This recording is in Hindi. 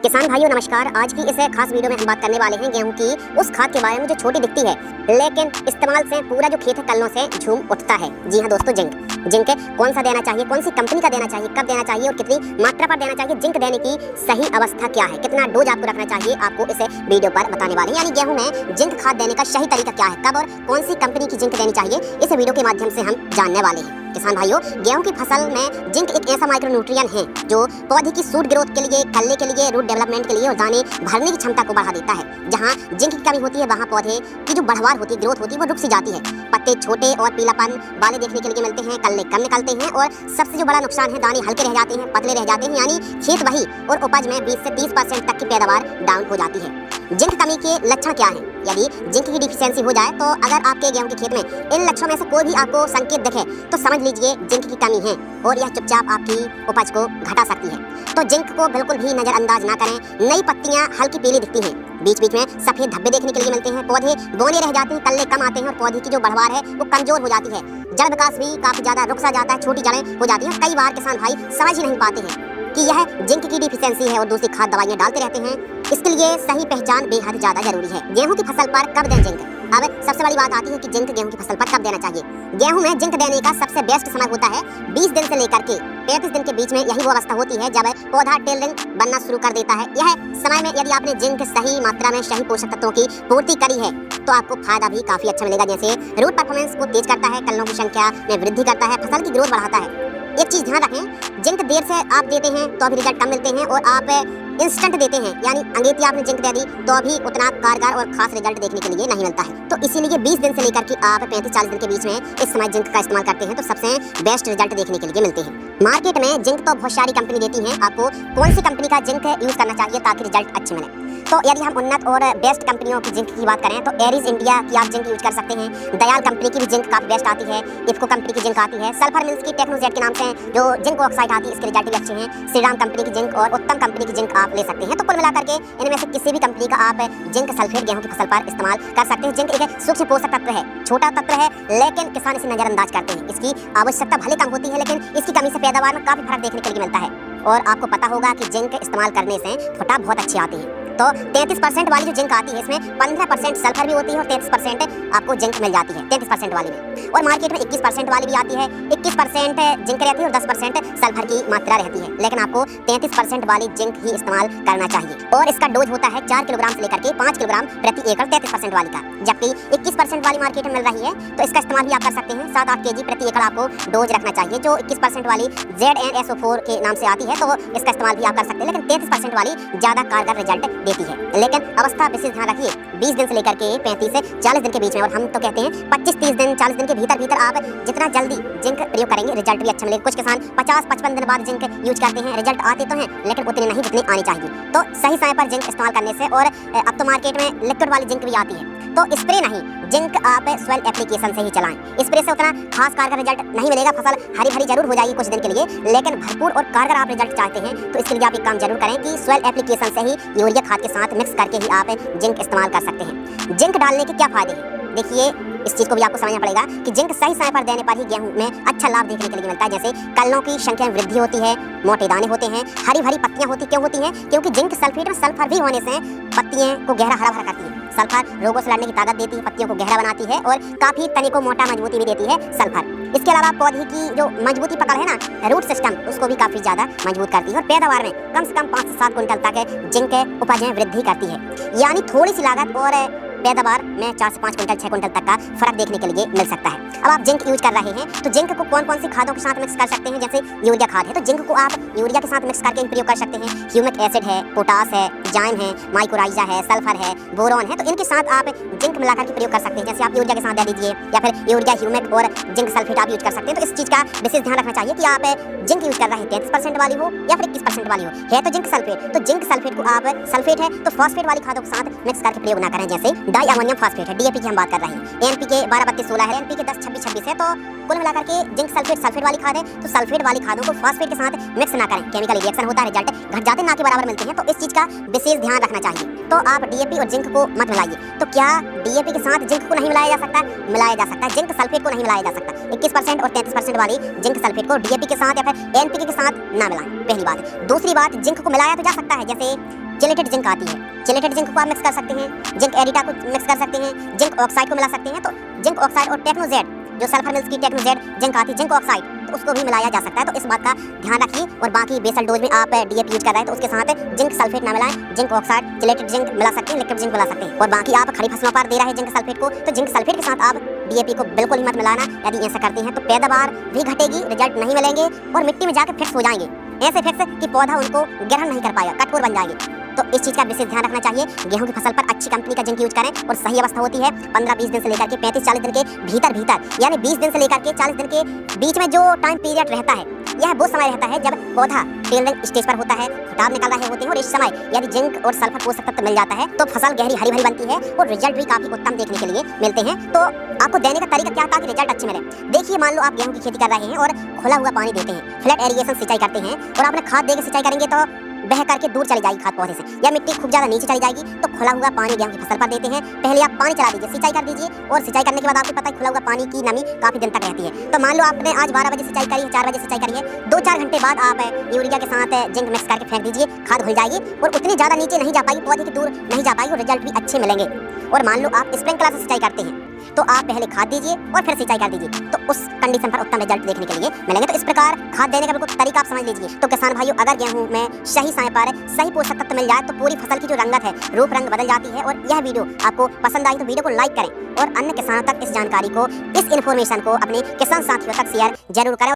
किसान भाइयों नमस्कार। आज की इस खास वीडियो में हम बात करने वाले हैं गेहूं की उस खाद के बारे में जो छोटी दिखती है लेकिन इस्तेमाल से पूरा जो खेत है कल्लों से झूम उठता है। जी हाँ दोस्तों, जिंक कौन सा देना चाहिए, कौन सी कंपनी का देना चाहिए, कब देना चाहिए और कितनी मात्रा पर देना चाहिए, जिंक देने की सही अवस्था क्या है, कितना डोज आपको रखना चाहिए, आपको इस वीडियो पर बताने वाले हैं। यानी गेहूं में जिंक खाद देने का सही तरीका क्या है, कब और कौन सी कंपनी की जिंक देनी चाहिए, इस वीडियो के माध्यम से हम जानने वाले हैं। किसान भाइयों, गेहूं की फसल में जिंक एक ऐसा माइक्रोन्यूट्रिएंट है जो पौधे की सूट ग्रोथ के लिए, कल्ले के लिए, रूट डेवलपमेंट के लिए और दाने भरने की क्षमता को बढ़ा देता है। जहां जिंक की कमी होती है वहां पौधे की जो बढ़वार होती है, ग्रोथ होती है, वो रुक सी जाती है। पत्ते छोटे और पीलापन वाले देखने के लिए मिलते हैं, कल्ले कम निकलते हैं और सबसे जो बड़ा नुकसान है, दाने हल्के रह जाते हैं, पतले रह जाते हैं। यानी खेत वही और उपज में 20 से 30% तक की पैदावार डाउन हो जाती है। जिंक कमी के लक्षण क्या हैं? यदि जिंक की डिफिशियंसी हो जाए तो अगर आपके गेहूं के खेत में इन लक्षणों में से कोई भी आपको संकेत दिखे तो समझ लीजिए जिंक की कमी है और यह चुपचाप आपकी उपज को घटा सकती है। तो जिंक को बिल्कुल भी नजरअंदाज ना करें। नई पत्तियां हल्की पीली दिखती हैं, बीच बीच में सफेद धब्बे देखने के लिए मिलते हैं, पौधे बौने रह जाते हैं, कल्ले कम आते हैं और पौधे की जो बढ़वार है वो कमजोर हो जाती है। जड़ विकास भी काफी ज्यादा रुक सा जाता है, छोटी जड़ें हो जाती हैं। कई बार किसान भाई समझ ही नहीं पाते हैं कि यह जिंक की डिफिशियंसी है और दूसरी खाद दवाइयां डालते रहते हैं। इसके लिए सही पहचान बेहद ज्यादा जरूरी है। गेहूं की फसल पर कब दें जिंक? अब सबसे बड़ी बात आती है कि जिंक गेहूं की फसल पर कब देना चाहिए। गेहूं में जिंक देने का सबसे बेस्ट समय होता है 20 दिन से लेकर के 35 दिन के बीच में। यही वो अवस्था होती है जब पौधा टेलरिंग बनना शुरू कर देता है। यह समय में यदि आपने जिंक सही मात्रा में सही पोषक तत्वों की पूर्ति करी है तो आपको फायदा भी काफी अच्छा मिलेगा। जैसे रूट परफॉर्मेंस को तेज करता है, कल्लों की संख्या में वृद्धि करता है, फसल की ग्रोथ बढ़ाता है। एक चीज ध्यान रखें, जिंक देर से आप देते हैं तो अभी रिजल्ट कम मिलते हैं और आप इंस्टेंट देते हैं यानी अंगेती आपने जिंक दे दी तो अभी उतना कारगर और खास रिजल्ट देखने के लिए नहीं मिलता है। तो इसीलिए 20 दिन से लेकर के आप 35-40 दिन के बीच में इस समय जिंक का इस्तेमाल करते हैं तो सबसे बेस्ट रिजल्ट देखने के लिए मिलते हैं। मार्केट में जिंक तो बहुत सारी कंपनी देती है, आपको कौन सी कंपनी का जिंक यूज करना चाहिए ताकि रिजल्ट अच्छे मिले। तो यदि हम उन्नत और बेस्ट कंपनियों की जिंक की बात करें तो एरिस इंडिया की आप जिंक यूज कर सकते हैं। दयाल कंपनी की भी जिंक काफी बेस्ट आती है, इफ्को कंपनी की जिंक आती है, सल्फर मिल्स की टेक्नोजेट के नाम से जो जिंक ऑक्साइड आती है इसके रिजल्ट भी अच्छे हैं। श्रीराम कंपनी की जिंक और उत्तम कंपनी की जिंक आप ले सकते हैं। तो कुल मिलाकर के इनमें से किसी भी कंपनी का आप जिंक सल्फेट गेहूं की फसल पर इस्तेमाल कर सकते हैं। जिंक एक सूक्ष्म पोषक तत्व है, छोटा तत्व है, लेकिन किसान इसे नजरअंदाज करते हैं। इसकी आवश्यकता भले कम होती है लेकिन इसकी कमी से पैदावार में काफी फर्क देखने के लिए मिलता है। और आपको पता होगा कि जिंक इस्तेमाल करने से फुटा बहुत अच्छी आती है। तो 33% वाली जो जिंक आती है इसमें 15% सल्फर भी होती है और 33% आपको जिंक मिल जाती है 33% वाली में। और मार्केट में 21% वाली भी आती है, 21% जिंक रहती है और 10% सल्फर की मात्रा रहती है। लेकिन आपको 33% वाली जिंक ही इस्तेमाल करना चाहिए और इसका डोज होता है 4 किलोग्राम से लेकर के 5 किलोग्राम प्रति एकड़ 33% वाली का। जबकि 21% वाली मार्केट में मिल रही है तो इसका इस्तेमाल भी आप कर सकते हैं। 7-8 kg प्रति एकड़ आपको डोज रखना चाहिए। जो 21% वाली ZNSO4 के नाम से आती है तो इसका इस्तेमाल भी आप कर सकते हैं, लेकिन 33% वाली ज्यादा कारगर रिजल्ट देती है। लेकिन अवस्था विशेष ध्यान रखिए, 20 दिन से लेकर के 35 से 40 दिन के बीच में, और हम तो कहते हैं 25-30 दिन 40 दिन के भीतर आप जितना जल्दी जिंक प्रयोग करेंगे रिजल्ट भी अच्छा मिलेगा। कुछ किसान 50-55 दिन बाद जिंक यूज करते हैं, रिजल्ट आते तो हैं लेकिन उतने नहीं जितने आने चाहिए। तो सही समय पर जिंक इस्तेमाल करने से, और अब तो मार्केट में लिक्विड वाली जिंक भी आती है, तो स्प्रे नहीं, जिंक आप सॉइल एप्लीकेशन से ही चलाएं। स्प्रे से उतना खास कारगर रिजल्ट नहीं मिलेगा, फसल हरी भरी जरूर हो जाएगी कुछ दिन के लिए, लेकिन भरपूर और कारगर आप रिजल्ट चाहते हैं तो इसके लिए आप एक काम जरूर करें कि सॉइल एप्लीकेशन से ही यूरिया खाद के साथ मिक्स करके ही आप जिंक इस्तेमाल कर सकते हैं। जिंक डालने के क्या फायदे हैं? देखिए, इस चीज को भी आपको समझना पड़ेगा कि जिंक सही समय पर देने पर ही गेहूं में अच्छा लाभ देखने के लिए मिलता है। जैसे कल्लों की संख्या में वृद्धि होती है, मोटे दाने होते हैं, हरी भरी पत्तियां होती क्यों होती हैं? क्योंकि जिंक सल्फेट में सल्फर भी होने से पत्तियों को गहरा हरा भरा करती है। सल्फर रोगों से लड़ने की ताकत देती है, पत्तियों को गहरा बनाती है और काफी तने को मोटा मजबूती भी देती है सल्फर। इसके अलावा पौधे की जो मजबूती पकड़ है ना, रूट सिस्टम, उसको भी काफी ज्यादा मजबूत करती है और पैदावार में कम से कम 5 से 7 क्विंटल तक जिंक उपज में वृद्धि करती है। यानी थोड़ी सी लागत और पैदावार में 4 से 5 क्विंटल 6 क्विंटल तक का फर्क देखने के लिए मिल सकता है। अब आप जिंक यूज कर रहे हैं तो जिंक को कौन कौन सी खादों के साथ मिक्स कर सकते हैं? जैसे यूरिया खाद है तो जिंक को आप यूरिया के साथ मिक्स करके ही प्रयोग कर सकते हैं। ह्यूमिक एसिड है, पोटास है, जाइम है, माइक्रोराइजा है, सल्फर है, बोरॉन है, तो इनके साथ आप जिंक मिलाकर के प्रयोग कर सकते हैं। जैसे आप यूरिया के साथ दे दीजिए या फिर यूरिया, ह्यूमिक और जिंक सल्फेट आप यूज कर सकते हैं। तो इस चीज का विशेष ध्यान रखना चाहिए कि आप जिंक यूज कर रहे हैं 33% वाली हो या फिर 21% वाली हो। है तो जिंक सल्फेट, तो जिंक सल्फेट को आप सल्फेट है तो फॉस्फेट वाली खादों के साथ मिक्स करके प्रयोग ना करें। जैसे डाई अमोनियम फॉस्फेट है, DAP की हम बात कर रहे हैं, NPK 12-32-16 है, NPK 10-26-26 है। तो कुल मिलाकर के जिंक सल्फेट सल्फेट वाली खाद है तो सल्फेट वाली खादों को फॉस्फेट के साथ मिक्स ना करें, केमिकल रिएक्शन होता है, रिजल्ट घट जाते ना के बराबर मिलते हैं। तो इस चीज का विशेष ध्यान रखना चाहिए। तो आप DAP और जिंक को मत मिलाइए। तो क्या DAP के साथ जिंक को नहीं मिलाया जा सकता? मिलाया जा सकता है। जिंक सल्फेट को नहीं मिलाया जा सकता। 21% और 33% वाली जिंक सल्फेट को DAP के साथ या फिर NPK के साथ ना मिलाएं, पहली बात। दूसरी बात, जिंक को मिलाया तो जा सकता है, जैसे चिलेटेड जिंक आती है। चिलेटेड जिंक को आप मिक्स कर सकते हैं, जिंक एडिटा को मिक्स कर सकते हैं, जिंक ऑक्साइड को मिला सकते हैं। तो जिंक ऑक्साइड और टेक्नोजेड, जो सल्फर मिल्स की टेक्नोजेड जिंक आती है, जिंक ऑक्साइड, तो उसको भी मिलाया जा सकता है। तो इस बात का ध्यान रखिए। और बाकी बेसल डोज में आप डीएपी यूज कर रहे हैं तो उसके साथ जिंक सल्फेट ना मिलाएं, जिंक ऑक्साइड, चिलेटेड जिंक मिला सकते हैं, लिक्विड जिंक मिला सकते हैं। और बाकी आप खड़ी फसलों पर दे रहे हैं जिंक सल्फेट को, तो जिंक सल्फेट के साथ आप डीएपी को बिल्कुल ही मत मिलाना। यदि ऐसा करते हैं तो पैदावार भी घटेगी, रिजल्ट नहीं मिलेंगे और मिट्टी में जाकर फिक्स हो जाएंगे, ऐसे फिक्स कि पौधा उनको ग्रहण नहीं कर पाएगा, कठोर बन जाएंगे। तो इस चीज का विशेष ध्यान रखना चाहिए। गेहूं की फसल पर अच्छी कंपनी का जिंक यूज करें और सही अवस्था होती है 15-20 दिन से लेकर के 35-40 दिन के भीतर, यानी 20 दिन से लेकर के 40 दिन के बीच में जो टाइम पीरियड रहता है, यह वो समय रहता है जब पौधा टेलिंग स्टेज पर होता है, फुटाव निकल रहे होते हैं। और इस समय यदि जिंक और सल्फर पोषक तत्व मिल जाता है तो फसल गहरी हरी भरी बनती है और रिजल्ट भी काफी उत्तम देखने के लिए मिलते हैं। तो आपको देने का तरीका क्या ताकि रिजल्ट अच्छे मिले? देखिए, मान लो आप गेहूं की खेती कर रहे हैं और खुला हुआ पानी देते हैं, फ्लैट एरिगेशन सिंचाई करते हैं, और आपने खाद देकर सिंचाई करेंगे तो बह करके दूर चली जाएगी खाद पौधे से, या मिट्टी खूब ज्यादा नीचे चली जाएगी। तो खुला हुआ पानी गेहूं की फसल पर देते हैं। पहले आप पानी चला दीजिए, सिंचाई कर दीजिए, और सिंचाई करने के बाद आपको पता है खुला हुआ पानी की नमी काफी दिन तक रहती है। तो मान लो आपने आज 12 बजे सिंचाई करी है, 4 बजे सिंचाई करी है, 2-4 घंटे बाद आप यूरिया के साथ जिंक मिक्स करके फेंक दीजिए, खाद घुल जाएगी और उतनी ज्यादा नीचे नहीं जा पाएगी, पौधे की दूर नहीं जा पाएगी और रिजल्ट भी अच्छे मिलेंगे। और मान लो आप स्प्रिंकलर से सिंचाई करते हैं तो आप पहले खाद दीजिए और फिर सिंचाई कर दीजिए, तो उस कंडीशन पर उत्तम रिजल्ट देखने के लिए मिलेंगे। तो इस प्रकार खाद देने का बिल्कुल तरीका आप समझ लीजिए। तो किसान भाइयों, अगर गेहूं में सही समय पर सही पोषक तत्व मिल जाए तो पूरी फसल की जो रंगत है, रूप रंग बदल जाती है। और यह वीडियो आपको पसंद आई तो वीडियो को लाइक करें और अन्य किसानों तक इस जानकारी को, इस इन्फॉर्मेशन को अपने किसान साथियों तक शेयर जरूर करें।